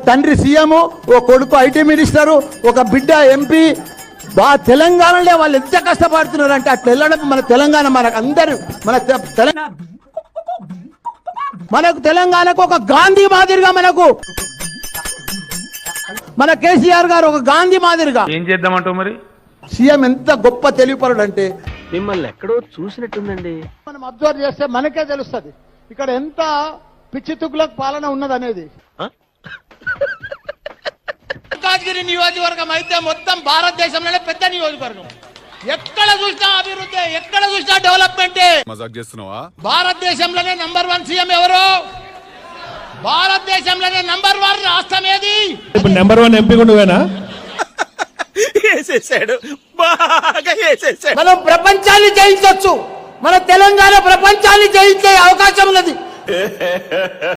తండ్రి సీఎం, ఓ కొడుకు IT minister, ఒక బిడ్డ ఎంపీ. తెలంగాణలో వాళ్ళు ఎంత కష్టపడుతున్నారు అంటే అట్లా వెళ్ళడం మన తెలంగాణ మనకు అందరు మనకు తెలంగాణకు ఒక గాంధీ మాదిరిగా మన కేసీఆర్ గారు ఒక గాంధీ మాదిరిగా ఏం చేద్దామంటావు మరి? సీఎం ఎంత గొప్ప తెలివిపరుడు అంటే మిమ్మల్ని ఎక్కడో చూసినట్టుందండి. మనం అబ్జర్వ్ చేస్తే మనకే తెలుస్తుంది ఇక్కడ ఎంత పిచ్చితుకులకు పాలన ఉన్నదనేది. మల్కాజ్గిరి నియోజకవర్గం అయితే మొత్తం భారతదేశంలోనే పెద్ద నియోజకవర్గం. ఎక్కడ చూసినా అభివృద్ధి, ఎక్కడ చూసినా డెవలప్మెంట్. భారతదేశంలోనే నంబర్ 1 సీఎం ఎవరు? భారతదేశంలోనే నంబర్ 1 రాష్ట్రం ఏది? ఇప్పుడు నంబర్ 1 ఎంపీ నువ్వేనా? మనం ప్రపంచాన్ని జయించవచ్చు. మన తెలంగాణ ప్రపంచాన్ని జయించే అవకాశం ఉన్నది.